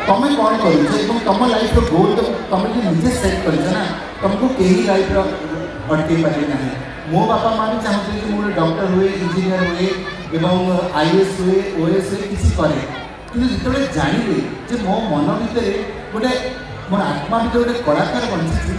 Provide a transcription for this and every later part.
तुम्हें कौन कर तुम लाइफ गोल तो तुम निजे सेट कर तुमको कहीं लाइफ अटके पारे ना। मो बापा माँ भी चाहते कि मुझे डॉक्टर हुए इंजीनियर हुए एवं आईएएस हुए ओएस हुए किसी करे कि जो जानवे जे मो मन भितर गोटे मोर आत्मा भितर गोटे कलाकार बंची से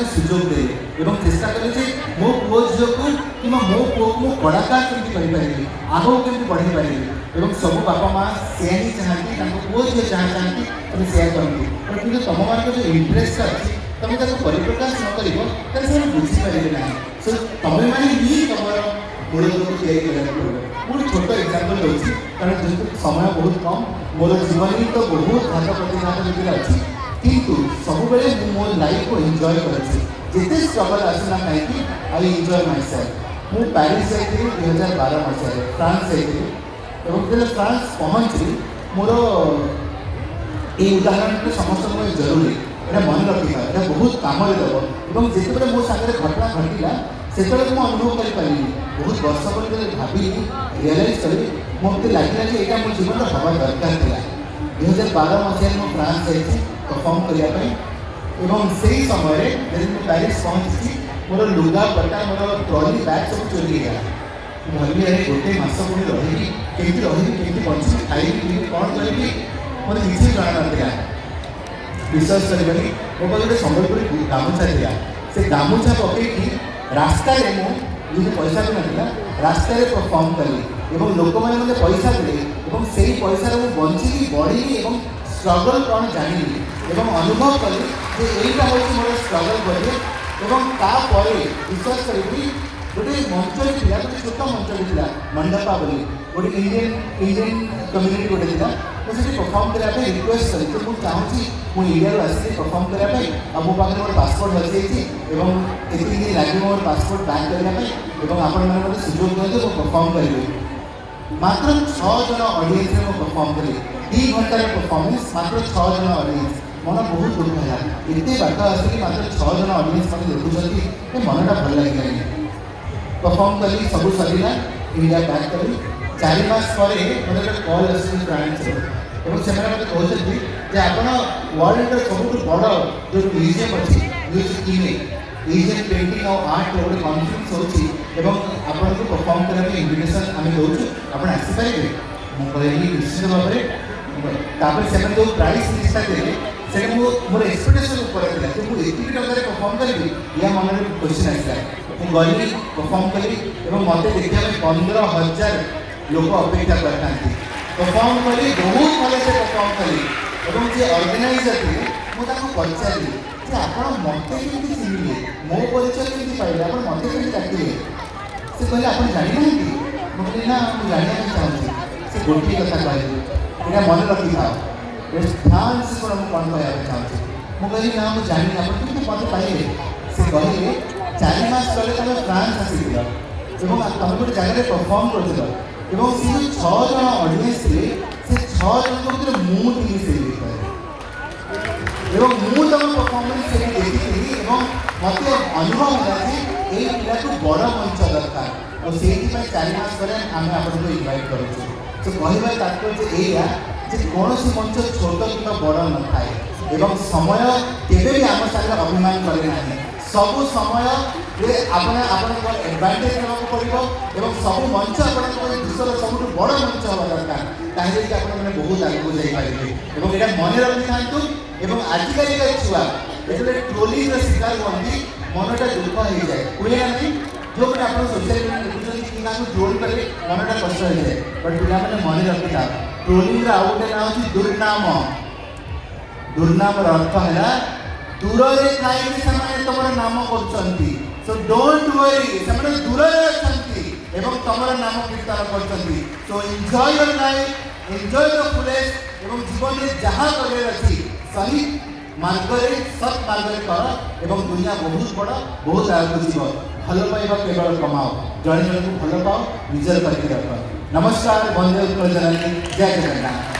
सुजोग दे और चेष्टा करें मो पुओ झील को कि मो पुओ को मो कलाकार केमती करें आगू केमती बढ़े पारि और सब बापा माँ से ही चाहती पुओ झील जहाँ चाहती तुम से करती कि तुम मान जो इंटरेस्ट अच्छी तुम परिप्रकाश न कर बुझीपारे ना सो तुम मैंने ही तुम मूलधन या छोट एक्जामपल दूसरी कारण जेहतु समय बहुत कम मोर जीवन तो बहुत घात प्रतिघात भितर अच्छी किंतु सब मो लाइफ को एंजॉय करते स्ट्रगल आसना कहीं आई एंजॉय माई सेल्फ मुझे प्यारिस जाइए 2012 मसीह फ्रांस जाइए फ्रांस पहुँची मोर ये उदाहरण को समस्त जरूरी यहाँ मन रखी था बहुत कम देव और जिते मो सागर घटना घटला से मुझे अनुभव करी बहुत वर्ष पर भावी रियलाइज करी मत लगे कि यहाँ मो जीवन हवा दरकार था 2012 मसीह मुझे फ्रांस जाइए परफॉर्म करने से ही समय जब मुझे प्यारिस पहुँची मोर लुगा पटा मोर ट्रॉली बैग सब चोरी गला भावी अरे गोटे मस पुणी रही केमी बची खाई कौन करी मत किसी जाना ना विश्वास कर मो पास गोटे संबलपुरी गामुछा था से गामुछा पकईकि रास्ता मुझे पैसा भी ना रास्तार परफॉर्म कली और लोक मैंने मतलब पैसा देते से पैसा मुझे बची बढ़ी और स्ट्रगल कौन जानी और अनुभव कली यहीटा हूँ मोर स्ट्रगल करें विश्वास करी गोटे मंच भी था गोटे छोट मंच भी था मंडपा बोली गोटे इंडियन कम्युनिटी गोटे था मुझे परफॉर्म करने रिक्वेस्ट करी मुझे चाहूँगी मुझे इंडिया आसिक परफॉर्म करने और मो पाखे मोर पासपोर्ट हजि एति दिन लगे मोर पासपोर्ट बैक करने आपण मैंने सुजोग दिखाते मुझे परफॉर्म करी मात्र 6 जन ऑडियंस में परफॉर्म करी 2 घंटार परफॉर्मेंस मात्र 6 जन ऑडियंस मन बहुत दुख है एत बाट आसिक मात्र 6 जन ऑडियंस मैंने देखुं मनटा भल लगे परफॉर्म कली सब सरला इंडिया बैक कली 4 मास पर मतलब कॉल आस फ्रांस और से कहते कि आप वर्ल्ड सब बड़ जो म्यूजियम अच्छी म्यूजिक इमेज एशियन पेंटिंग और आर्ट गोटे कॉन्फ्रेंस होती आपन को परफॉर्म करने इनविटेशन आम दूँ आप आसपारे मुझे निश्चित भाव में से जो प्राइज लिस्टा देते से मोर एक्सपेक्टेशन ऊपर था कि मुझे ये टकर परफॉर्म करी या मन में क्वेश्चन आसला मुझे गली परफॉर्म कली मत देखा 15,000 लोग अपेक्षा करता परफॉर्म कली बहुत भले से परफॉर्म कली और जी ऑर्गेनाइजर थे मुझे पचारि कि आप मत केमी चिन्हे मो परिचय केमी पाइले आप मत केमी डाकिले से कहले आप जाना मुझे ना मुझे जानना चाहूँगी से गोटे कथा कहले यहाँ मन रखी था ध्यान से कौन कहना चाहूँगी मुझे ना मुझे जानी आप मत पाइले से कहले 4 मास तले तुम फ्रांस आसील तुम गोटे जगह परफॉर्म कर सी जो 6 जन ऑडियंस थे से 6 जन भर मुझे से मुझे तुम परफॉर्मेंस से देखी मत अनुभव होगा कि ये पिला को बड़ मंच दरकार और से 4 मास पर आम आपको इनवाइट करूँ तो कहवा तात्पर्य या कौन सी मंच छोट कि बड़ न थाए समय केवे भी आम सागर अभिमान करे ना सब समय एडभांटेज नाक पड़ो और सब मंच विश्वर सब बड़ मंच हवा दरकार ताकि आपने बहुत आगे जापारे और यहाँ मन रखी था आजिका छुआ जो ट्रोलिंग शिकार हमें मनटा दुख हो जाए हुए ना नहीं जो मैंने आप सोशल मीडिया देखुं कि ट्रोल कले मनटा कष्ट हो जाए बट पिला मैंने मन रखी था ट्रोलिंग आउ गोटे ना हूँ दुर्नाम दुर्नामर अर्थ है दूर से तुम नाम कर सो डोंट वरी से दूर अच्छा तुम नाम कीर्तन कर so enjoy your life enjoy the fullest और जीवन में जहाँ कर सही मार्ग सत् मार्ग कर दुनिया बहुत बड़ बहुत आगे जीव भल पाइबा केवल कमाओ जड़े जन को भल पाओ निजर करके रख नमस्कार वंदे उत्कल जननी जय जगन्नाथ।